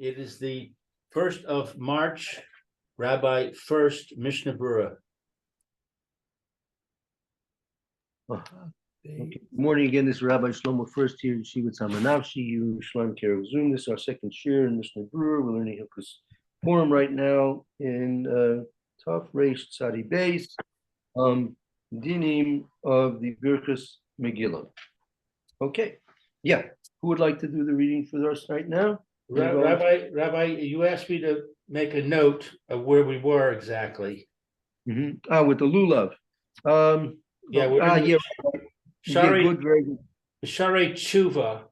It is the 1st of March, Rabbi Furst, Mishna Berura. Good morning again. This is Rabbi Shlomo Furst here in Shivat Samanavshi, Yerushalayim Kero Zoom. This is our second shir in Mishna Berura. We're learning Hilchos Purim right now in Taf Reish Tzadi Beis, Dinim of the Birchas Megillah. Okay, yeah. Who would like to do the reading for us right now? Rabbi, you asked me to make a note of where we were exactly. With the lulav. Shari, good, very good. Shari Tshuva.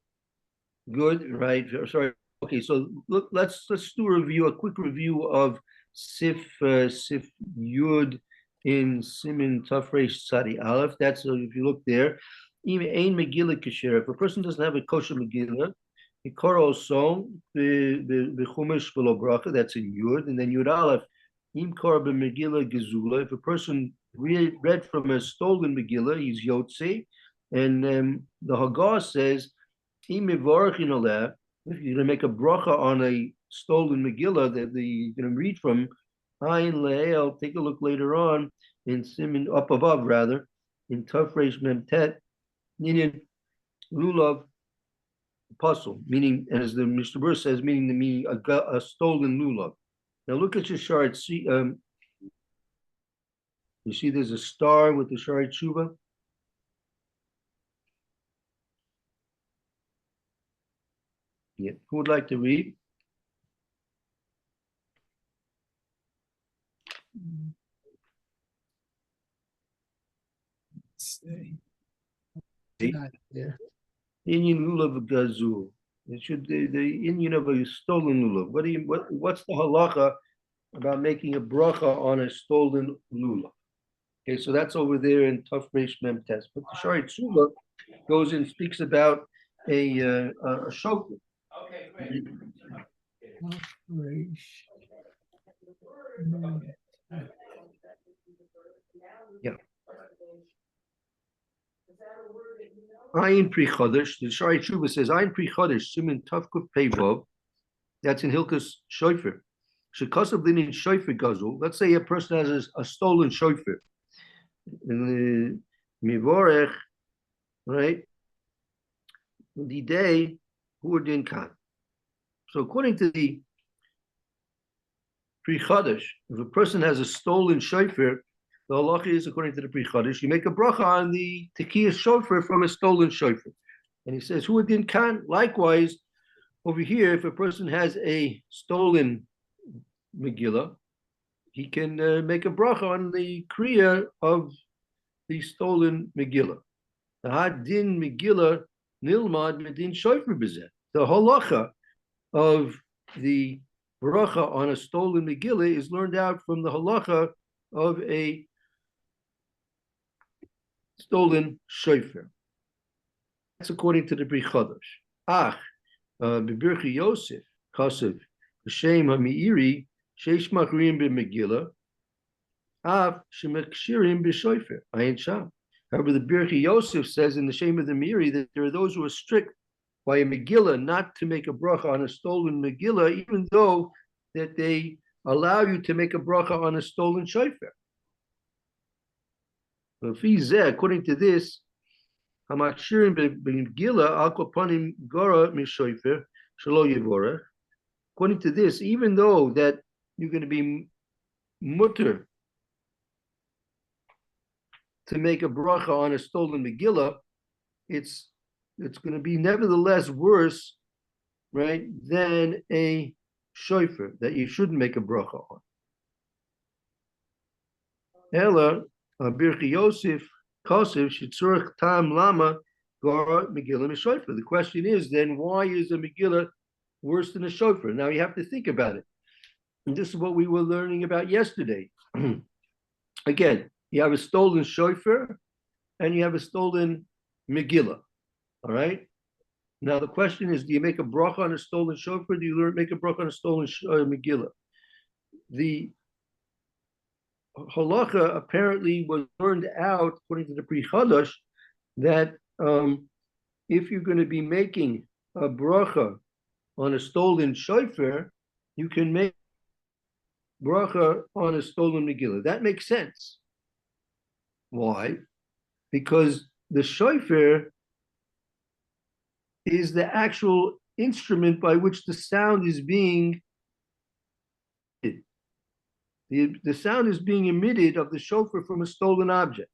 Good, right? Sorry. Okay, so look, let's do a quick review of Sif Yud in Siman Taf Reish Tzadi Aleph. That's if you look there. Even Ein Megillah Kasher. If a person doesn't have a kosher Megillah, he also the Chumash V'lo Bracha. That's a Yud, and then Yud Aleph. Im Kor Megillah Gezula. If a person read from a stolen Megillah, he's Yotze. And the Haggah says, if you're going to make a bracha on a stolen Megillah that you're going to read from, I'll take a look later on in Siman, up above rather, in Taf Reish Mem Tet, meaning lulav puzzle, meaning, as the Mr. Berura says, meaning a stolen lulav. Now look at your chart. See, you see there's a star with the Shari Tshuva? Yeah. Who would like to read? Yeah. Indian lulav gazul. It should the Indian of a stolen lulav. What's the halacha about making a bracha on a stolen lulav? Okay, so that's over there in Taf Reish Mem Tes. But the Shari Tshuva goes and speaks about a shofar. Okay, great. Yeah. Ayin Pri Chodesh. The Shari Tshuva says Ayin Pri Chodesh Siman Taf Kuf Pei. That's in Hilchos Shofar. Shekasav Linin Shofar Gazul. Let's say a person has a stolen shofar. Mivorech, right? The day Hurdin Khan. So according to the Pri Chodesh, if a person has a stolen shofar, the halacha is according to the Pri Chodesh, you make a bracha on the tekiyah shofar from a stolen shofar. And he says, Hurdin Khan. Likewise, over here, if a person has a stolen Megillah, he can make a bracha on the kriya of the stolen Megillah. The Hadin Megillah nilmad medin shofar b'zeh. The halacha of the bracha on a stolen Megillah is learned out from the halacha of a stolen shofar. That's according to the Pri Chodesh. B'Birchei Yosef kasev b'Shem HaMeiri sheish makriim b'Megillah av shemekshirim b'shofar ayin sham. However, the Birchei Yosef says in the Shem of the Meiri that there are those who are strict by a Megillah not to make a bracha on a stolen Megillah, even though that they allow you to make a bracha on a stolen shofar. According to this, Hamakshirim b'Megillah al kol panim gara mishofar shelo yivorech. According to this, even though that you're going to be mutter to make a bracha on a stolen Megillah, it's going to be nevertheless worse, right, than a shofar that you shouldn't make a bracha on. Ella Birchei Yosef kasev shetzorach tam lama gara Megillah mishofar. The question is then, why is a Megillah worse than a shofar? Now you have to think about it. And this is what we were learning about yesterday. Again, you have a stolen shofar and you have a stolen Megillah. All right. Now the question is, do you make a bracha on a stolen shofar? Do you make a bracha on a stolen Megillah? The halacha apparently was learned out according to the Pri Chodesh that if you're going to be making a bracha on a stolen shofar, you can make bracha on a stolen Megillah. That makes sense. Why? Because the shofar is the actual instrument by which the sound is being the sound is being emitted of the shofar from a stolen object.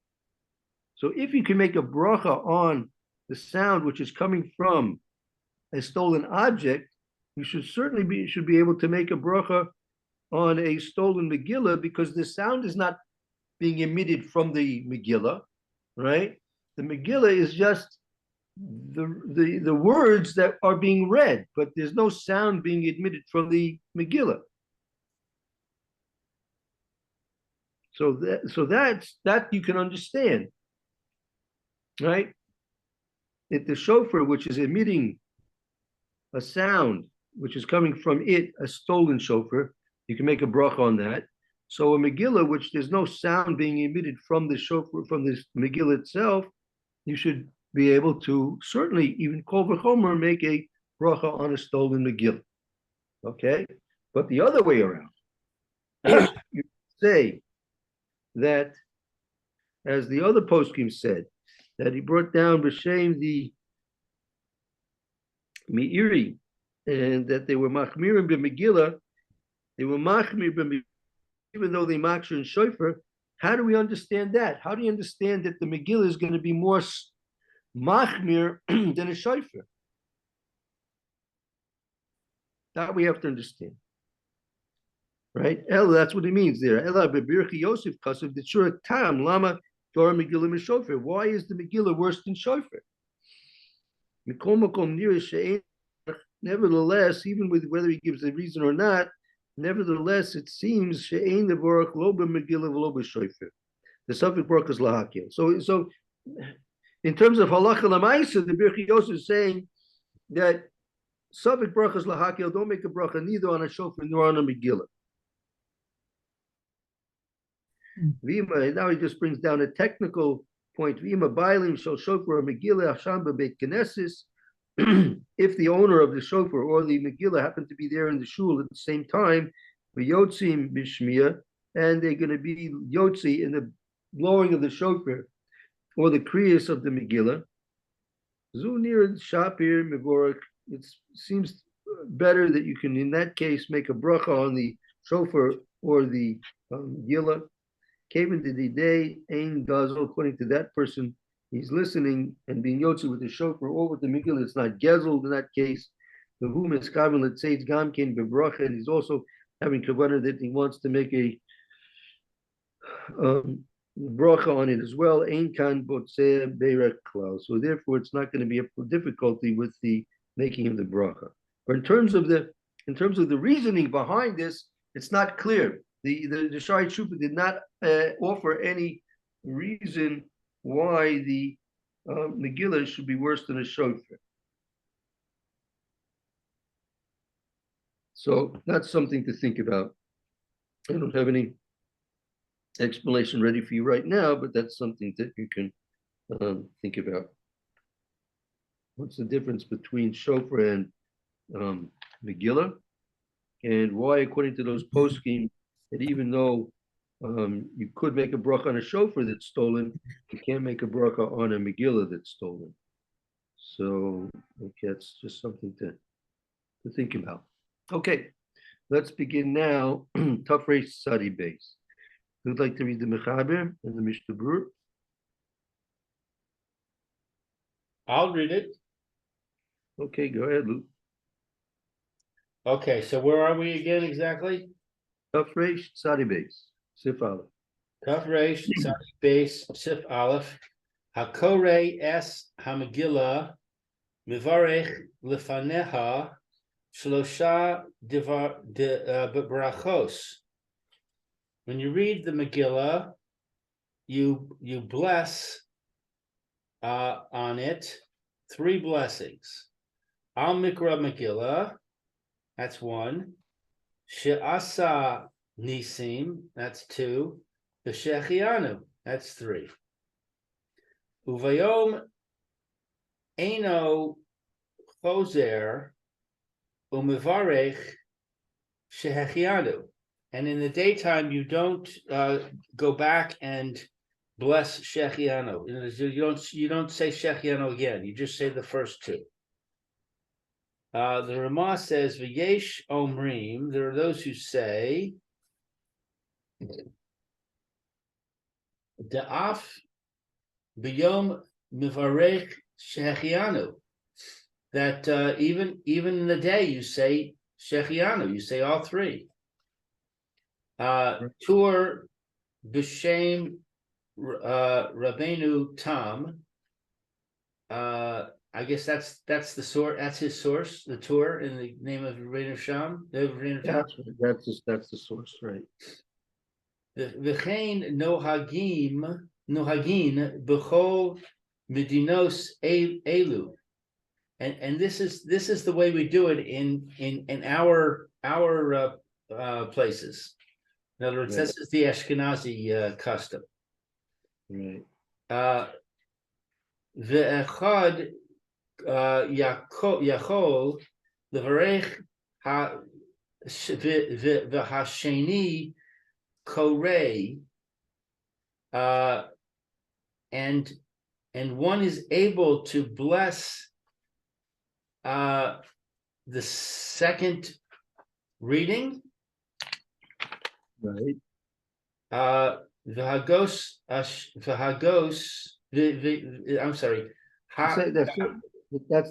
So if you can make a bracha on the sound which is coming from a stolen object, you should be able to make a bracha on a stolen Megillah, because the sound is not being emitted from the Megillah, right? The Megillah is just the words that are being read, but there's no sound being emitted from the Megillah. So that you can understand, right? If the shofar, which is emitting a sound which is coming from it, a stolen shofar, you can make a bracha on that. So a Megillah, which there's no sound being emitted from the shofar, from this Megillah itself, you should be able to certainly even kol v'chomer make a bracha on a stolen Megillah. Okay, but the other way around, if you say that, as the other poskim said, that he brought down b'shem the Meiri, and that they were machmirim b'Megillah, they were machmir b'Megillah, even though they machmir in shofar. How do we understand that? How do you understand that the Megillah is going to be more machmir than a shofar? That we have to understand, right? Ella, that's what it means there. Ella bebirchi Yosef kasav d'shura tam lama Torah Megillah mishofar. Why is the Megillah worse than shofar? Nevertheless, even with whether he gives a reason or not, nevertheless, it seems she'ein the baruch lo b'Megillah v'lo b'shofar. The subject baruch is lahakil. So, in terms of halacha l'maisa, the Birchei Yosef is saying that subject baruch is lahakil. Don't make a bracha neither on a shofar nor on a Megillah. Vima, now he just brings down a technical point. Vima bailim shel shofar Megillah hasham b'beit knesses. If the owner of the shofar or the Megillah happen to be there in the shul at the same time, v'yotzim b'shmiya, and they're going to be yotzi in the blowing of the shofar or the kriyas of the Megillah. Zunir shapir mevorach. It seems better that you can, in that case, make a bracha on the shofar or the Megillah. Kevin did the day ain gazel, according to that person, he's listening and being yotzi with the shofar or with the Megillah. It's not gezel in that case. The whom is kavin, let's say it's gamkin bebracha, and he's also having kavanah that he wants to make a bracha on it as well. Ein kan botzeh beirek klal. So therefore, it's not going to be a difficulty with the making of the bracha. But in terms of the reasoning behind this, it's not clear. The Shari Tshuva did not offer any reason why the Megillah should be worse than a shofar. So that's something to think about. I don't have any explanation ready for you right now, but that's something that you can think about. What's the difference between shofar and Megillah, and why, according to those poskim, that even though you could make a bracha on a shofar that's stolen, you can't make a bracha on a Megillah that's stolen. So okay, that's just something to think about. Okay, let's begin now. Tafrei Sadi base. Who'd like to read the Mechaber and the Mishna Berura? I'll read it. Okay, go ahead, Luke. Okay, so where are we again exactly? Tafrei Sadi base. Sif Aleph. Tafresh Tzadi Beis Sif Aleph Hakore Es Hamegillah Mivarech Lefaneha Shlosha Brachos. When you read the Megillah, you bless on it 3 blessings. Al Mikra Megillah, that's 1. She'asa Nisim, that's 2. V'shechianu, that's 3. Uvayom Eino Choser umevarech shehechianu. And in the daytime, you don't go back and bless shechianu. You don't say shechianu again. You just say the first two. The Ramah says v'yesh omrim. There are those who say da'af b'yom mivarech shechianu. That even in the day you say shechianu. You say all three. Tur b'shem Rabbeinu Tam. I guess that's the source. That's his source. The Tur in the name of Rabbeinu Sham. That's the source, right? V'chein nohagin b'chol medinos elu. And this is the way we do it in our places. In other words, this is the Ashkenazi custom. Right. Ve'echad yachol levarech v'hasheni korei, and one is able to bless the second reading. Right. V'hagos. I'm sorry. That's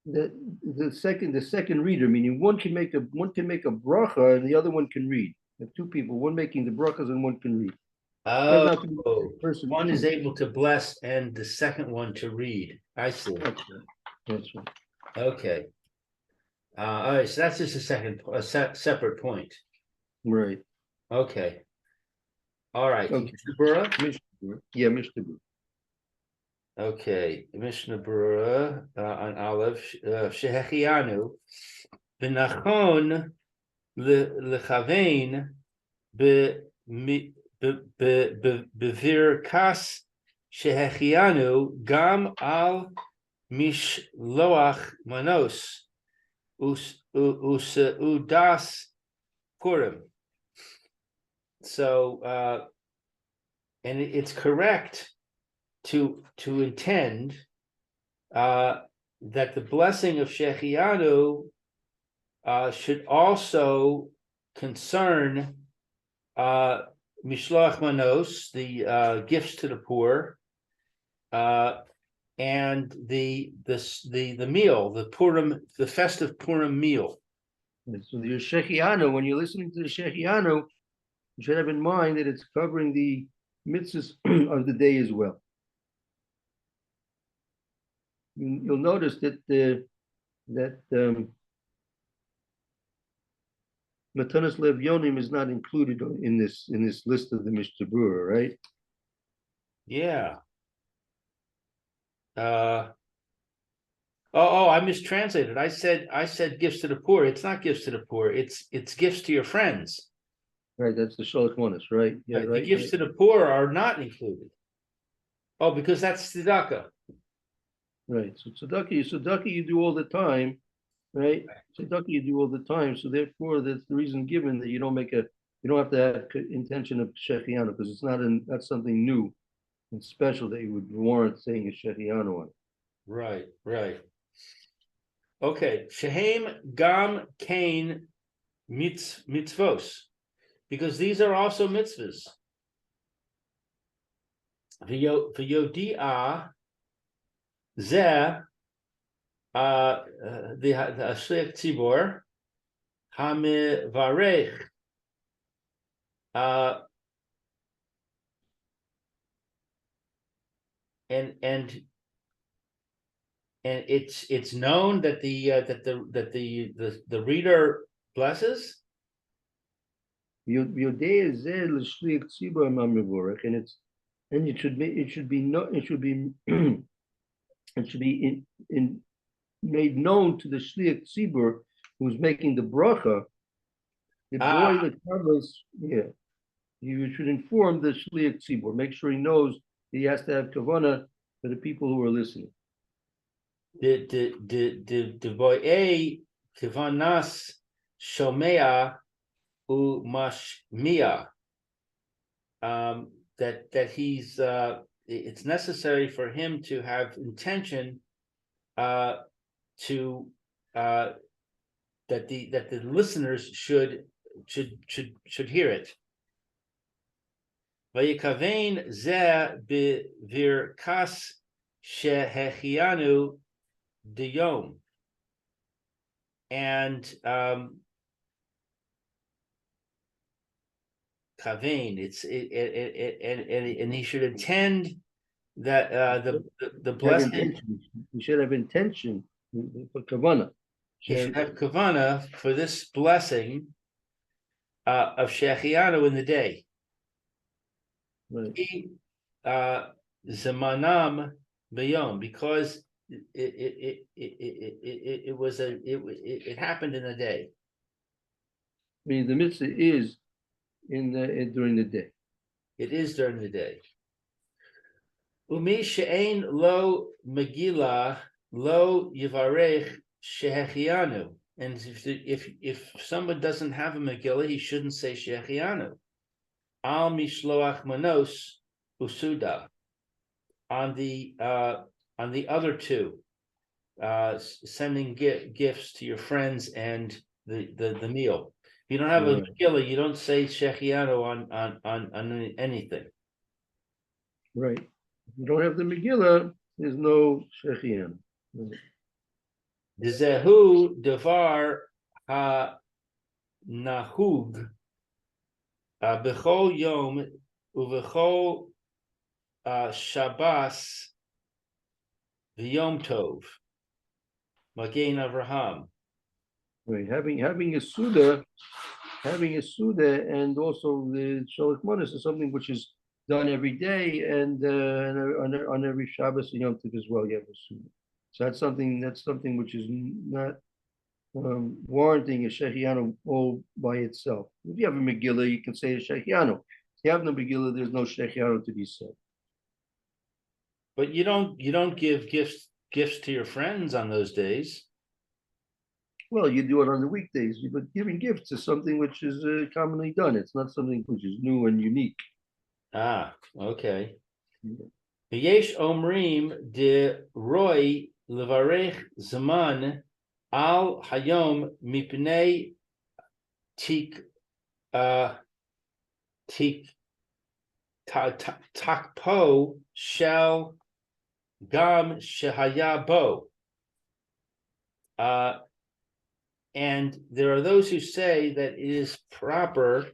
the second reader, meaning one can make a bracha and the other one can read. You have two people, one making the brachas and one can read. One is able to bless and the second one to read. I see. That's right. Okay. All right. So that's just a separate point. Right. Okay. All right. Okay. Berura? Yeah, Mishna Berura. Okay. Mishna Berura on Aleph. Shehechianu b'nachon lechavein b'virkas shehechianu gam al mishloach manos udas Purim. So, and it's correct to intend that the blessing of Shechianu should also concern Mishloach Manos, the gifts to the poor, and the meal, the Purim, the festive Purim meal. So the Shechianu, when you're listening to the Shechianu, you should have in mind that it's covering the mitzvahs of the day as well. You'll notice that Matanas Lev Yonim is not included in this list of the Mishna Berura, right? Yeah. I mistranslated. I said gifts to the poor. It's not gifts to the poor. It's gifts to your friends. Right. That's the Sholach Monas, right? Yeah. Right. Right. The gifts to the poor are not included. Oh, because that's tzedakah. Right. So tzedakah you do all the time, right? Tzedakah you do all the time. So therefore, that's the reason given that you don't have to have intention of shechianu because it's not something new and special that you would warrant saying a shechianu on. Right. Okay. Shehem gam kain mitzvos, because these are also mitzvahs. V'yodia zeh the ashliach tzibor hamivarech and it's known that the reader blesses. And it should be made known to the shliach tzibur who's making the bracha. The boy that covers, you should inform the shliach tzibur. Make sure he knows he has to have kavanah for the people who are listening. the boy kivanas shomea u mashmia. That he's it's necessary for him to have intention to that the listeners should hear it. Vayikavein ze b'virkas shehechianu diyom, and kavein, and he should intend that the blessing. We should have intention for kavana. He should have kavana for this blessing of shechianu in the day. Right. Zamanam b'yom, because it happened in the day. I mean, the mitzvah is during the day. It is during the day. Umi she'ein lo megillah lo yivarech shehechianu. And if someone doesn't have a Megillah, he shouldn't say shehechianu. Al mishloach manos usuda. On the other two, sending gifts to your friends and the meal. If you don't have a Megillah, you don't say shechianu on anything. Right. If you don't have the Megillah, there's no shechianu. Zehu devar ha nahug b'chol yom uv'chol Shabbos v'yom tov Magen Avraham. Right, having a suda, and also the shalach manos is something which is done every day, and on every Shabbos and Yom Tov as well. You have a suda, so that's something which is not warranting a shechianu all by itself. If you have a Megillah, you can say a shechianu. If you have no Megillah, there's no shechianu to be said. But you don't give gifts to your friends on those days. Well, you do it on the weekdays, but giving gifts is something which is commonly done. It's not something which is new and unique. Ah, okay. Yesh omrim de roy levarech zaman al hayom mipnei tik takpo shel gam shehaya bo. And there are those who say that it is proper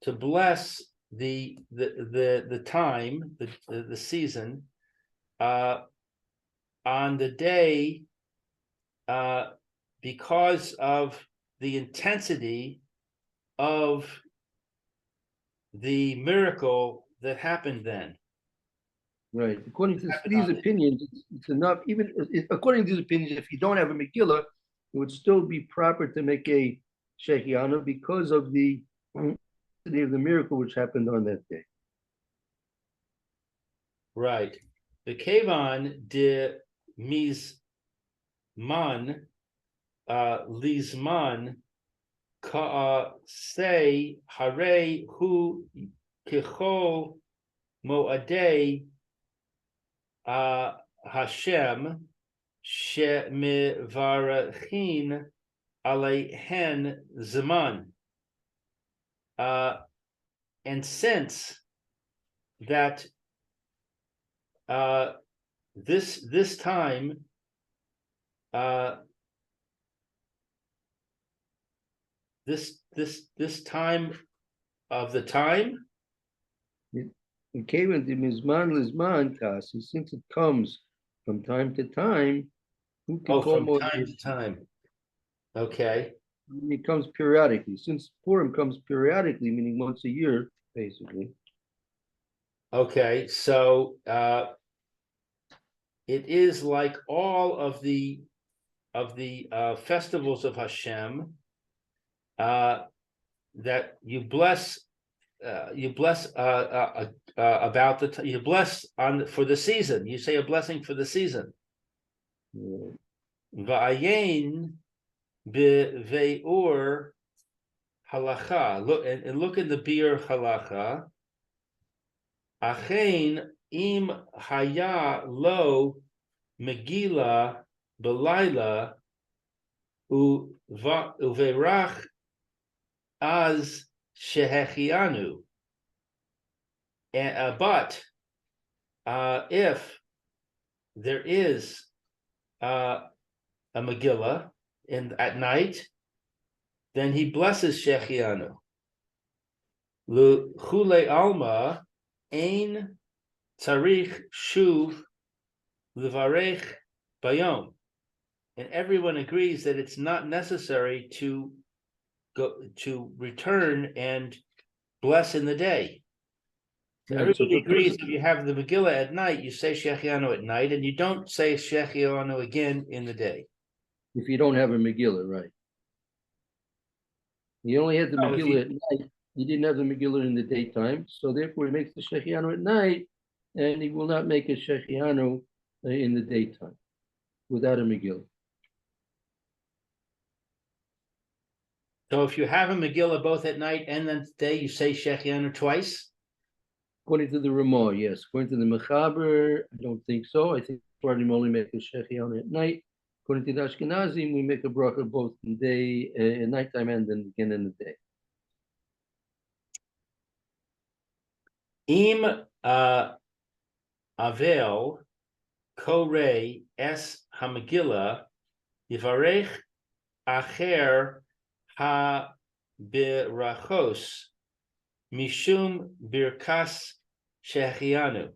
to bless the time, the season, on the day, because of the intensity of the miracle that happened then. Right. According to these opinions, it's enough. Even according to these opinions, if you don't have a Megillah, it would still be proper to make a shechianu because of the miracle which happened on that day. Right. The kevan de mizman lizman ka say hare hu kechol moadei Hashem she'mevarachin aleihen zaman. And since that this time this time of the time, it came into mizman lizman kasi, since it comes from time to time. From time to time. Okay. It comes periodically. Since Purim comes periodically, meaning once a year, basically. Okay, so it is like all of the festivals of Hashem that you bless about you bless for the season. You say a blessing for the season. Va'ayin be'veur halacha. Look and look in the beer halacha. Achein im haya lo megila belayla uverach az shehechianu. But if there is a Megillah at night, then he blesses Shechianu. L'chule alma ein tzarich shuv levarech bayom, and everyone agrees that it's not necessary to return and bless in the day. So everybody agrees if you have the Megillah at night, you say Shechianu at night, and you don't say Shechianu again in the day. If you don't have a Megillah, right? You only had the Megillah at night. You didn't have the Megillah in the daytime, so therefore he makes the Shechianu at night, and he will not make a Shechianu in the daytime without a Megillah. So if you have a Megillah both at night and then day, you say Shechianu twice? According to the Ramah, yes. According to the Mechaber, I don't think so. I think Sephardim only make a Shechianu at night. According to the Ashkenazim, we make a bracha both in day, in nighttime, and then again in the day. Im avel korei es hamegillah yivarech acher ha birachos mishum birkas shechianu.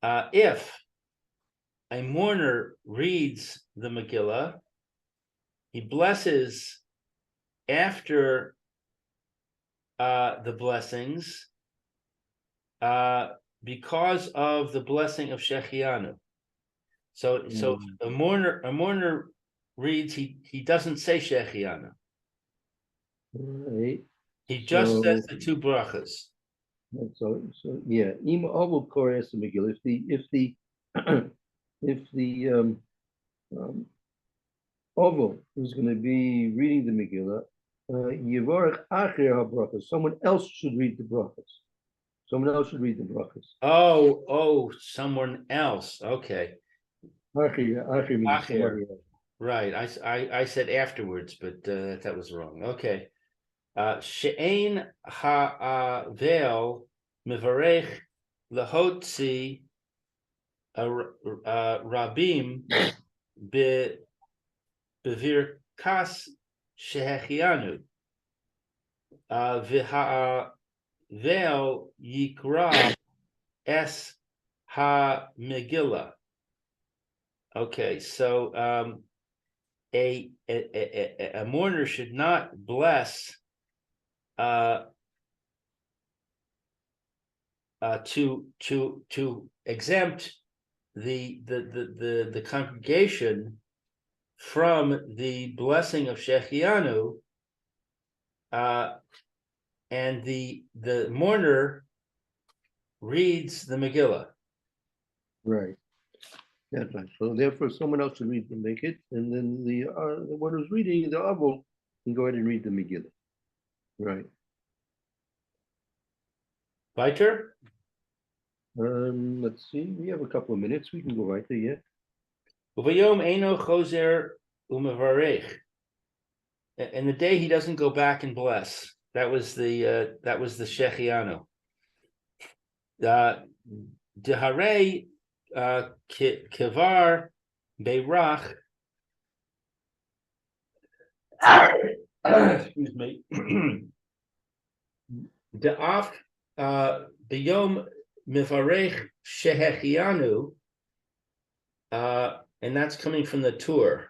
If a mourner reads the Megillah, he blesses after the blessings because of the blessing of Shechianu. So a mourner reads, he doesn't say Shechianu. Right. He just says the two brachas. So yeah, Im Avul Kores Megillah. If the Avul is going to be reading the Megillah, Yivarech Acher HaBrachas. Someone else should read the brachas. Someone else should read the brachas. Oh, someone else. Okay. Acher means somebody else. Right. I said afterwards, but that was wrong. Okay. She'ein ha'avel mevarech lahotzi rabim bevirkas shehechianu v'ha'avel yikra es ha-megillah. Okay, so a mourner should not bless to exempt the congregation from the blessing of Shechianu, and the mourner reads the Megillah. Right. That's right. So therefore, someone else should read and make it, and then the one who's reading the Avul can go ahead and read the Megillah. Right. Weiter? Let's see. We have a couple of minutes. We can go right there. Yeah. Uvayom eino chozer umevarech. And the day he doesn't go back and bless. That was the Shechianu. Deharei kevar beirach. Excuse me. De'af b'yom mevarech shehechianu, and that's coming from the Tur.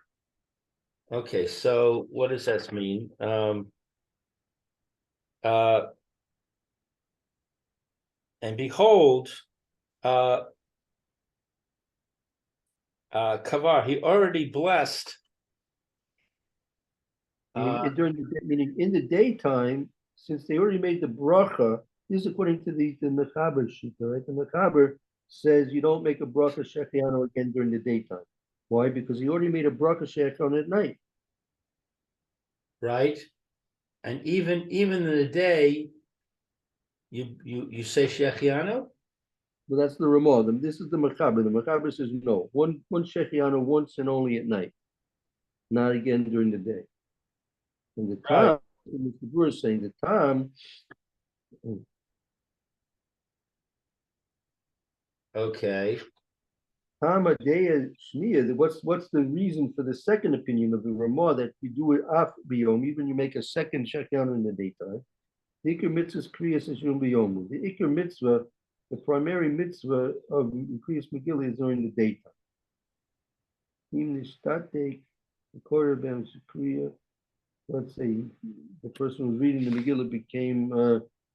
Okay, so what does that mean? And behold, Kavar, he already blessed. Meaning in the daytime, since they already made the bracha, this is according to the Mechaber Shita, right? The Mechaber says you don't make a bracha shechianu again during the daytime. Why? Because he already made a bracha shechianu at night. Right? And even in the day, you say shechianu? But that's the Ramah. This is the Machaber. The Machaber says no. One shechianu once and only at night, not again during the day. And the time, Mr. Berura is saying the time. Okay. Hamadeya Shmiya, what's the reason for the second opinion of the Ramah that you do it af biyom, even you make a second shechianu in the daytime? The Iker mitzvah is kriyas yom biyomu. The Iker mitzvah, the primary mitzvah of kriyas Megillah is during the daytime. Even the shtatek, the korban kriya. Let's say the person who's reading the Megillah became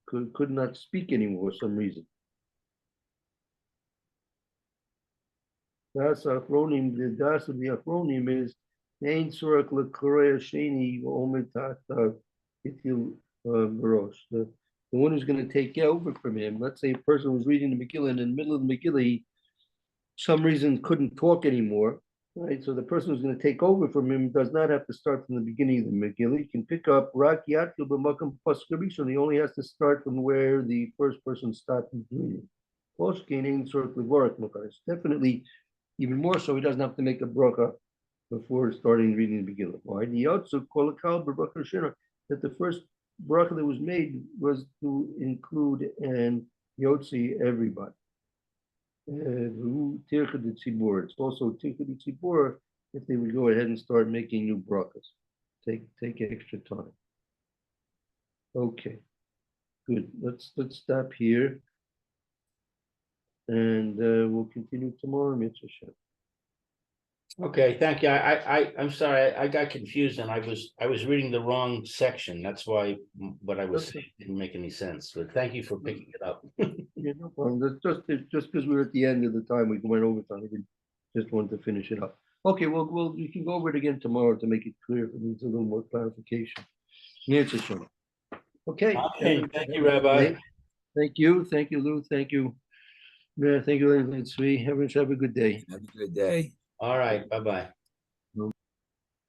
could not speak anymore for some reason. Das Achronim, the Das of the Achronim is Ein Surak L'Korea Sheni Ometat Itil Barosh. The one who's going to take over from him. Let's say a person was reading the Megillah and in the middle of the Megillah, he, some reason couldn't talk anymore. Right, so the person who's going to take over from him does not have to start from the beginning of the Megillah. He can pick up Rak Yatkil B'Makam Paskabishon. He only has to start from where the first person started reading. It's definitely even more so. He doesn't have to make a bracha before starting reading the Megillah. Why? That the first bracha that was made was to include and yotzi everybody. It's also tircha de tzibur if they would go ahead and start making new brachas. Take extra time. Okay, good. Let's stop here, and we'll continue tomorrow, Mitzvah Shem. Okay, thank you. I'm sorry, I got confused and I was reading the wrong section. That's why what I was saying didn't make any sense. But thank you for picking it up. Yeah, no problem. That's just because we're at the end of the time, we went over time. We just wanted to finish it up. Okay, well, we can go over it again tomorrow to make it clear if it needs a little more clarification. Okay. Okay, thank you, Rabbi. Thank you, Lou. Thank you. Yeah, thank you, Tzvi. Everyone have a good day. Have a good day. All right, bye-bye.